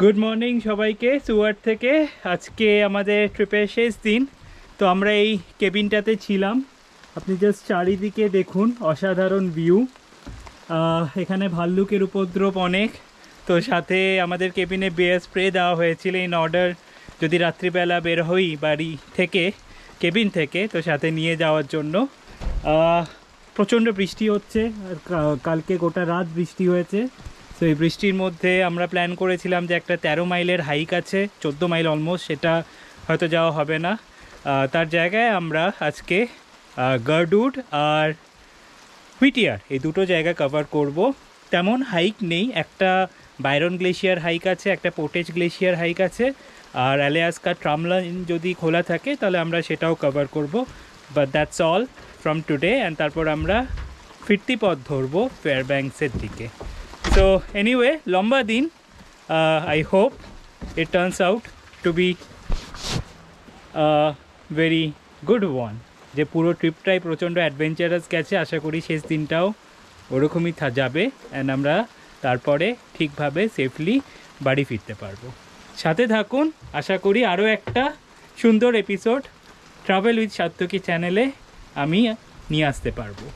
Good morning সবাইকে সুয়াট থেকে। আজকে আমাদের ট্রিপের শেষ দিন। তো আমরা এই কেবিনটাতে ছিলাম। আপনি জাস্ট চারিদিকে দেখুন, অসাধারণ ভিউ। এখানে ভাল্লুকের উপদ্রব অনেক। তো সাথে আমাদের কেবিনে বেয়ার স্প্রে দেওয়া হয়েছিল ইন অর্ডার যদি রাত্রিবেলা বের হই বাড়ি থেকে, কেবিন থেকে, তো সাথে নিয়ে যাওয়ার জন্য। প্রচণ্ড বৃষ্টি হচ্ছে, আর কালকে গোটা রাত বৃষ্টি হয়েছে। তো এই বৃষ্টির মধ্যে আমরা প্ল্যান করেছিলাম যে একটা 13 মাইলের হাইক আছে, 14 মাইল অলমোস্ট, সেটা হয়তো যাওয়া হবে না। তার জায়গায় আমরা আজকে গার্ডউড আর হুইটিয়ার এই দুটো জায়গা কভার করব। তেমন হাইক নেই, একটা বাইরন গ্লেশিয়ার হাইক আছে, একটা পোর্টেজ গ্লেশিয়ার হাইক আছে, আর অ্যালাস্কা ট্রামলাইন যদি খোলা থাকে তাহলে আমরা সেটাও কভার করব। But that's all from today. And তারপর আমরা ফিরতি পথ ধরবো ফেয়ারব্যাঙ্কসের দিকে। So anyway, লম্বা দিন। I hope it turns out to be a very good one. যে পুরো ট্রিপটাই প্রচণ্ড অ্যাডভেঞ্চারাস গেছে, আশা করি শেষ দিনটাও ওরকমই যাবে। অ্যান্ড আমরা তারপরে ঠিকভাবে সেফলি বাড়ি ফিরতে পারবো। সাথে থাকুন, আশা করি আরও একটা সুন্দর এপিসোড ট্রাভেল উইথ সাত্তকী চ্যানেলে আমি নিয়ে আসতে পারবো।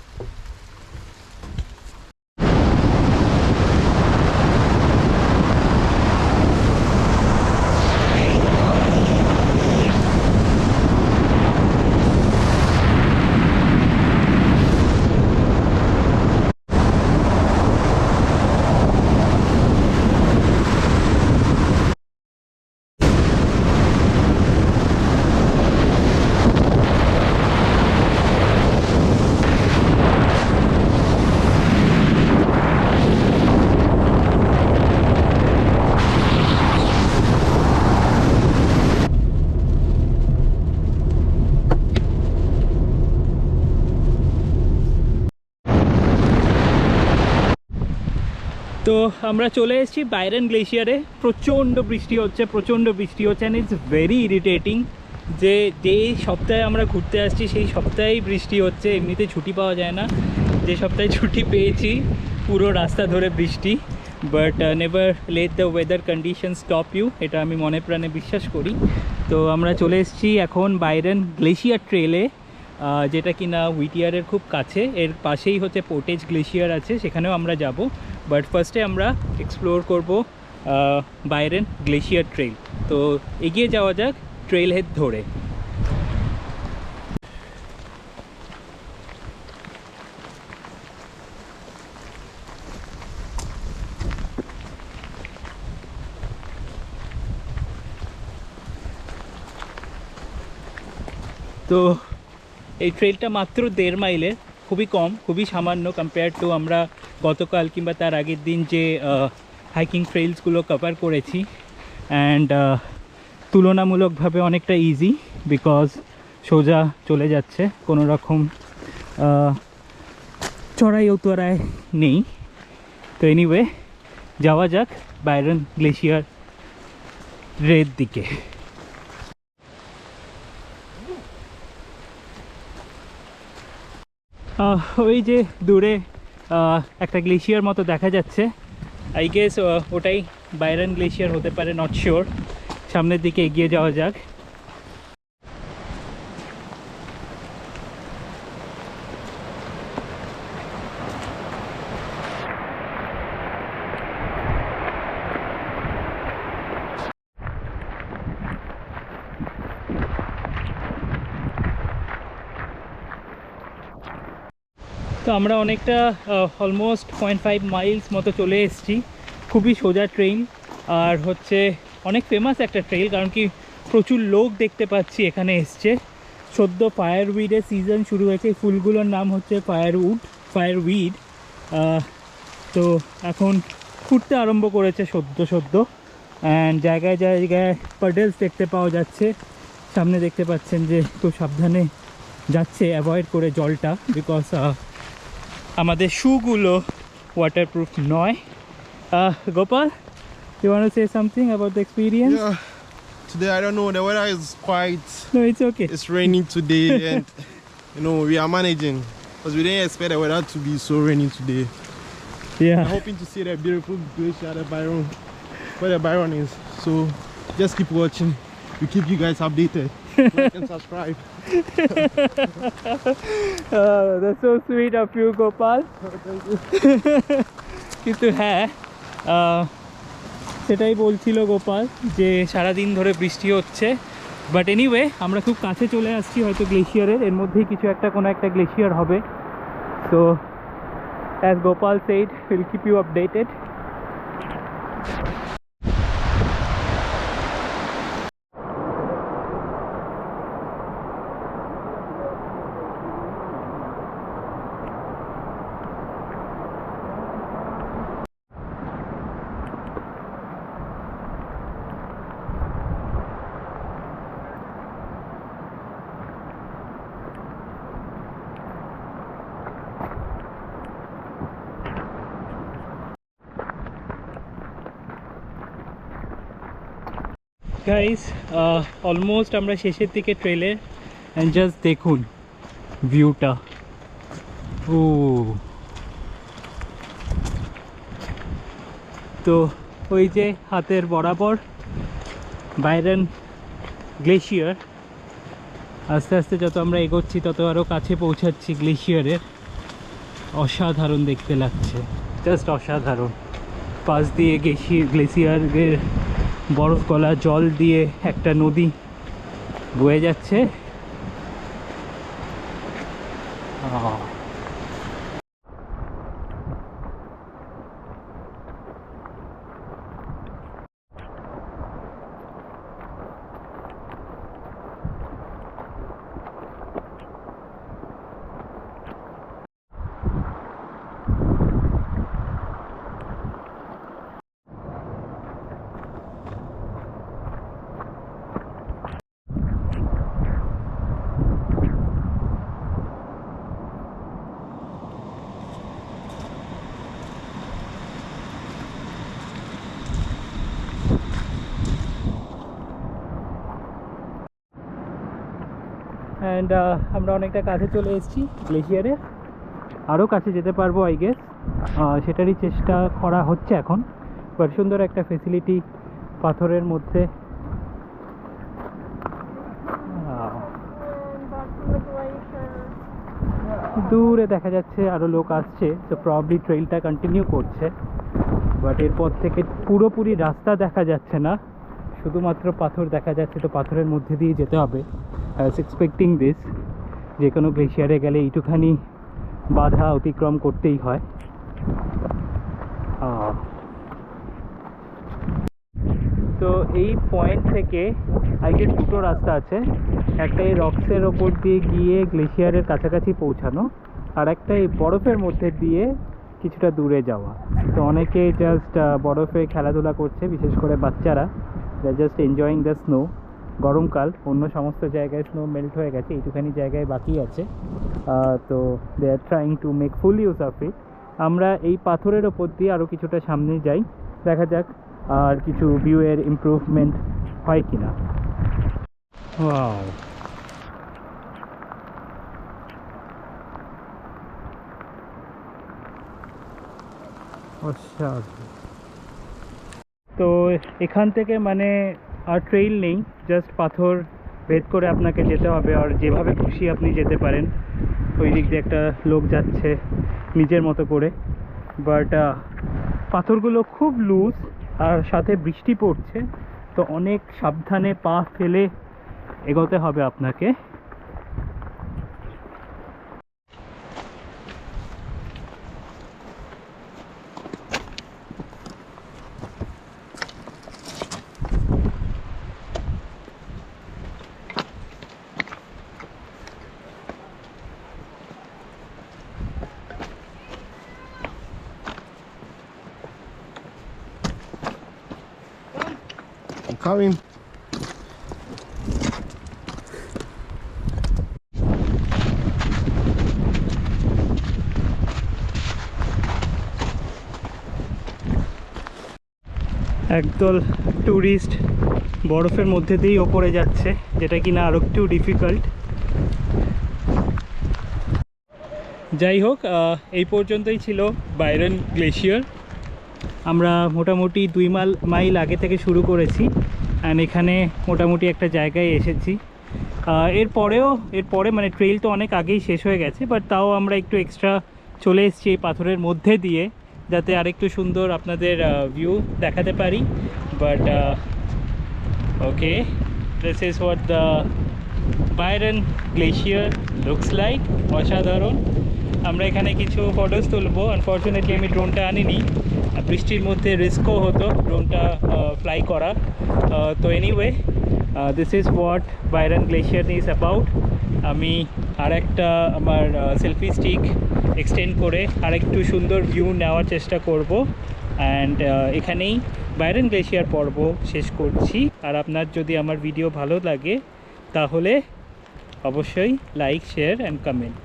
তো আমরা চলে এসেছি বাইরন গ্লেশিয়ারে। প্রচণ্ড বৃষ্টি হচ্ছে অ্যান্ড ইটস ভেরি ইরিটেটিং যে সপ্তাহে আমরা ঘুরতে আসছি সেই সপ্তাহেই বৃষ্টি হচ্ছে। এমনিতে ছুটি পাওয়া যায় না, যে সপ্তাহে ছুটি পেয়েছি পুরো রাস্তা ধরে বৃষ্টি। But never let the weather condition stop you, এটা আমি মনে প্রাণে বিশ্বাস করি। তো আমরা চলে এসেছি এখন বাইরন গ্লেশিয়ার ট্রেলে, যেটা কিনা হুইটিয়ারের খুব কাছে। এর পাশেই হচ্ছে পোর্টেজ গ্লেশিয়ার আছে, সেখানেও আমরা যাব। বাট ফার্স্টে আমরা এক্সপ্লোর করব বাইরন গ্লেশিয়ার ট্রেল। তো এগিয়ে যাওয়া যাক ট্রেল হেড ধরে। তো এই ট্রেলটা মাত্র 1.5 মাইলের, খুবই কম, খুবই সামান্য কম্পেয়ার টু আমরা গতকাল কিংবা তার আগের দিন যে হাইকিং ট্রেলসগুলো কভার করেছি। অ্যান্ড তুলনামূলকভাবে অনেকটা ইজি, বিকজ সোজা চলে যাচ্ছে, কোনো রকম চড়াই উতরাই নেই। তো এনিওয়ে, যাওয়া যাক বাইরন গ্লেশিয়ার রের দিকে। ওই যে দূরে একটা গ্লেশিয়ার মতো দেখা যাচ্ছে, আই গেস ওটাই বাইরন গ্লেশিয়ার হতে পারে, নট শিওর। সামনের দিকে এগিয়ে যাওয়া যাক। তো আমরা অনেকটা অলমোস্ট 0.5 মাইলস মতো চলে এসেছি। খুবই সোজা ট্রেন, আর হচ্ছে অনেক ফেমাস একটা ট্রেল, কারণ কি প্রচুর লোক দেখতে পাচ্ছি এখানে এসছে। সদ্য ফায়ারউইডের সিজন শুরু হয়েছে, এই ফুলগুলোর নাম হচ্ছে ফায়ারউইড। তো এখন ফুটতে আরম্ভ করেছে সদ্য। অ্যান্ড জায়গায় জায়গায় পাডেলস দেখতে পাওয়া যাচ্ছে। সামনে দেখতে পাচ্ছেন যে খুব সাবধানে যাচ্ছে, অ্যাভয়েড করে জলটা, বিকজ আমাদের শুগুলো ওয়াটারপ্রুফ নয়। Gopal, you want to say something about the experience? Yeah, today I don't know, the weather is quite... No, it's okay. It's raining today and we are managing because we didn't expect the weather to be so rainy today. Yeah. I'm hoping to see the beautiful glacier at Byron. where the Byron is. So just keep watching. We keep you guys updated. Like and subscribe. That's so sweet of you, Gopal. কিন্তু হ্যাঁ সেটাই বলছিল গোপাল যে সারাদিন ধরে বৃষ্টি হচ্ছে, but anyway আমরা খুব কাছে চলে আসছি হয়তো গ্লেশিয়ারের, এর মধ্যেই কিছু একটা কোনো একটা গ্লেশিয়ার হবে। So as Gopal said, we'll keep you updated. Guys almost আমরা শেষের দিকে ট্রেলের, অ্যান্ড জাস্ট দেখুন ভিউটা। ও তো ওই যে হাতের বরাবর বাইরন গ্লেশিয়ার, আস্তে আস্তে যত আমরা এগোচ্ছি তত আরও কাছে পৌঁছাচ্ছি গ্লেশিয়ারের। অসাধারণ দেখতে লাগছে, জাস্ট অসাধারণ। পাশ দিয়ে গ্লেশিয়ারের বরফ গলা জল দিয়ে একটা নদী বয়ে যাচ্ছে। অ্যান্ড আমরা অনেকটা কাছে চলে এসেছি গ্লেশিয়ারের, আরও কাছে যেতে পারবো আই গেস, সেটারই চেষ্টা করা হচ্ছে এখন। বাট সুন্দর একটা ফেসিলিটি পাথরের মধ্যে। দূরে দেখা যাচ্ছে আরও লোক আসছে, তো প্রবলি ট্রেইলটা কন্টিনিউ করছে। বাট এরপর থেকে পুরোপুরি রাস্তা দেখা যাচ্ছে না, শুধুমাত্র পাথর দেখা যাচ্ছে, তো পাথরের মধ্যে দিয়ে যেতে হবে। আই ওয়াজ এক্সপেক্টিং দিস, যে কোনো গ্লেশিয়ারে গেলে এইটুখানি বাধা অতিক্রম করতেই হয়। তো এই পয়েন্ট থেকে আই গেস দুটো রাস্তা আছে, একটা এই রক্সের ওপর দিয়ে গিয়ে গ্লেশিয়ারের কাছাকাছি পৌঁছানো, আর একটা এই বরফের মধ্যে দিয়ে কিছুটা দূরে যাওয়া। তো অনেকে জাস্ট বরফে খেলাধুলা করছে, বিশেষ করে বাচ্চারা, দে আর জাস্ট এনজয়িং দ্য স্নো। গরমকাল, অন্য সমস্ত জায়গায় স্নো মেল্ট হয়ে গেছে, এইটুখানি জায়গায় বাকি আছে। তো they are trying to make full use of it. আমরা এই পাথরের ওপর দিয়ে আরও কিছুটা সামনে যাই, দেখা যাক আর কিছু ভিউয়ের ইমপ্রুভমেন্ট হয় কিনা। ওয়াও, অসাধারণ। তো এখান থেকে মানে আর ট্রেইল নেই, জাস্ট পাথর ভেদ করে আপনাকে যেতে হবে, আর যেভাবে খুশি আপনি যেতে পারেন। ওই দিক দিয়ে একটা লোক যাচ্ছে নিজের মতো করে, বাট পাথরগুলো খুব লুজ আর সাথে বৃষ্টি পড়ছে, তো অনেক সাবধানে পা ফেলে এগোতে হবে আপনাকে। I'm coming. একদল ট্যুরিস্ট বরফের মধ্যে দিয়েই ওপরে যাচ্ছে, যেটা কিনা আরও একটু ডিফিকাল্ট। যাই হোক, এই পর্যন্তই ছিল বাইরন গ্লেশিয়ার। আমরা মোটামুটি 2 মাইল আগে থেকে শুরু করেছি অ্যান্ড এখানে মোটামুটি একটা জায়গায় এসেছি। এরপরে মানে ট্রেইল তো অনেক আগেই শেষ হয়ে গেছে, বাট তাও আমরা একটু এক্সট্রা চলে এসেছি এই পাথরের মধ্যে দিয়ে, যাতে আরেকটু সুন্দর আপনাদের ভিউ দেখাতে পারি। But okay, this is what the Byron glacier looks like. অসাধারণ। আমরা এখানে কিছু ফটোস তুলবো। আনফর্চুনেটলি আমি ড্রোনটা আনিনি, বৃষ্টির মধ্যে রিস্কও হতো ড্রোনটা ফ্লাই করা। তো anyway, this is what Byron glacier is about. আমি আরেকটা আমার সেলফি স্টিক এক্সটেন্ড করে আরেকটু সুন্দর ভিউ নেওয়ার চেষ্টা করব। অ্যান্ড এখানেই বাইরন গ্লেশিয়ার পর্ব শেষ করছি। আর আপনার যদি আমার ভিডিও ভালো লাগে তাহলে অবশ্যই লাইক, শেয়ার অ্যান্ড কমেন্ট।